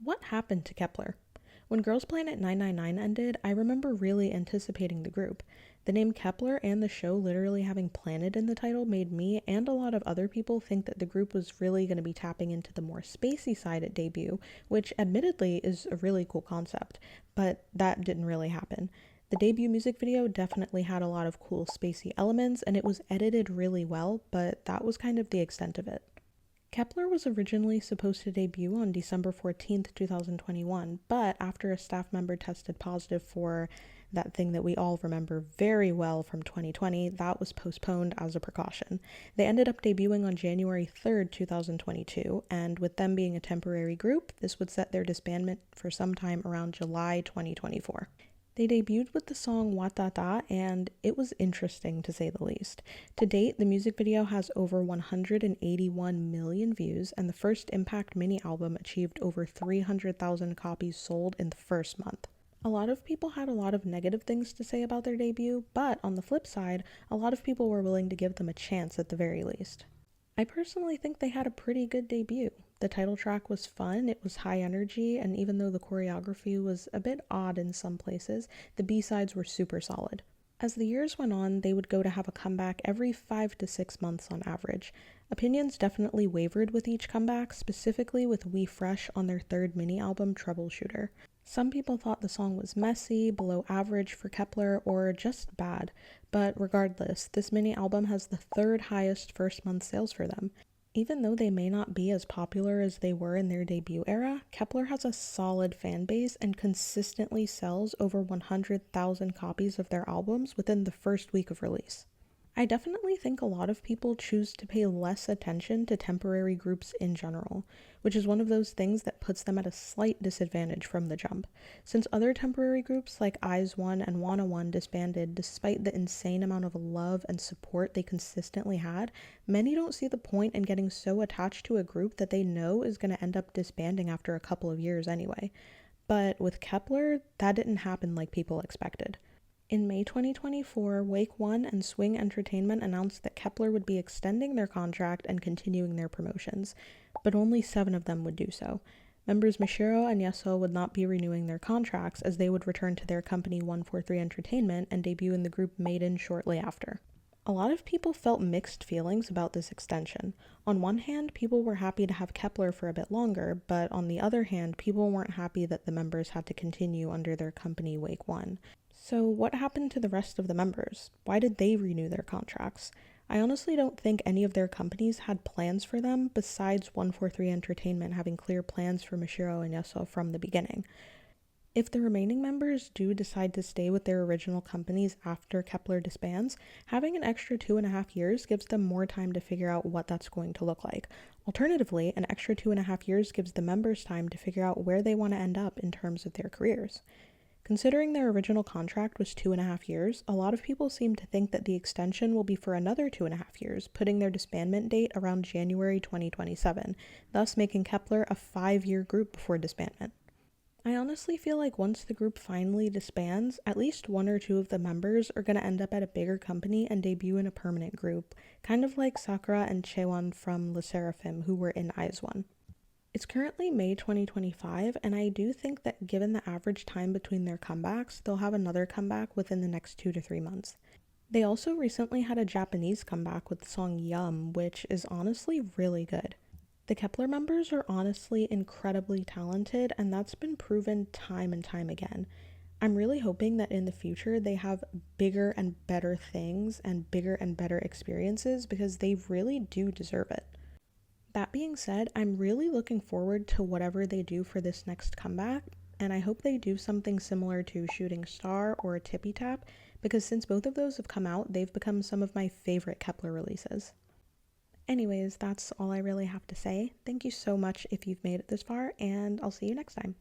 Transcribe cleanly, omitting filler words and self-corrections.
What happened to Kep1er? When Girls Planet 999 ended, I remember really anticipating the group. The name Kep1er and the show literally having planet in the title made me and a lot of other people think that the group was really going to be tapping into the more spacey side at debut, which admittedly is a really cool concept, but that didn't really happen. The debut music video definitely had a lot of cool spacey elements and it was edited really well, but that was kind of the extent of it. Kep1er was originally supposed to debut on December 14th, 2021, but after a staff member tested positive for that thing that we all remember very well from 2020, that was postponed as a precaution. They ended up debuting on January 3rd, 2022, and with them being a temporary group, this would set their disbandment for sometime around July 2024. They debuted with the song Watata, and it was interesting to say the least. To date, the music video has over 181 million views, and the First Impact mini album achieved over 300,000 copies sold in the first month. A lot of people had a lot of negative things to say about their debut, but on the flip side, a lot of people were willing to give them a chance at the very least. I personally think they had a pretty good debut. The title track was fun, it was high energy, and even though the choreography was a bit odd in some places, the B-sides were super solid. As the years went on, they would go to have a comeback every 5 to 6 months on average. Opinions definitely wavered with each comeback, specifically with We Fresh on their third mini-album Troubleshooter. Some people thought the song was messy, below average for Kep1er, or just bad, but regardless, this mini-album has the third highest first-month sales for them. Even though they may not be as popular as they were in their debut era, Kep1er has a solid fan base and consistently sells over 100,000 copies of their albums within the first week of release. I definitely think a lot of people choose to pay less attention to temporary groups in general, which is one of those things that puts them at a slight disadvantage from the jump. Since other temporary groups like IZ*ONE and Wanna1 disbanded despite the insane amount of love and support they consistently had, many don't see the point in getting so attached to a group that they know is going to end up disbanding after a couple of years anyway. But with Kep1er, that didn't happen like people expected. In May 2024, Wake One and Swing Entertainment announced that Kep1er would be extending their contract and continuing their promotions, but only 7 of them would do so. Members Mishiro and Yeso would not be renewing their contracts as they would return to their company 143 Entertainment and debut in the group Maiden shortly after. A lot of people felt mixed feelings about this extension. On one hand, people were happy to have Kep1er for a bit longer, but on the other hand, people weren't happy that the members had to continue under their company Wake One. So what happened to the rest of the members? Why did they renew their contracts? I honestly don't think any of their companies had plans for them besides 143 Entertainment having clear plans for Mishiro and Yeso from the beginning. If the remaining members do decide to stay with their original companies after Kep1er disbands, having an extra 2.5 years gives them more time to figure out what that's going to look like. Alternatively, an extra 2.5 years gives the members time to figure out where they want to end up in terms of their careers. Considering their original contract was 2.5 years, a lot of people seem to think that the extension will be for another 2.5 years, putting their disbandment date around January 2027, thus making Kep1er a 5-year group before disbandment. I honestly feel like once the group finally disbands, at least 1 or 2 of the members are going to end up at a bigger company and debut in a permanent group, kind of like Sakura and Chaewon from LE SSERAFIM who were in IZ*ONE. It's currently May 2025, and I do think that given the average time between their comebacks, they'll have another comeback within the next 2 to 3 months. They also recently had a Japanese comeback with the song Yum, which is honestly really good. The Kep1er members are honestly incredibly talented, and that's been proven time and time again. I'm really hoping that in the future they have bigger and better things and bigger and better experiences because they really do deserve it. That being said, I'm really looking forward to whatever they do for this next comeback, and I hope they do something similar to Shooting Star or Tippy Tap, because since both of those have come out, they've become some of my favorite Kep1er releases. Anyways, that's all I really have to say. Thank you so much if you've made it this far, and I'll see you next time.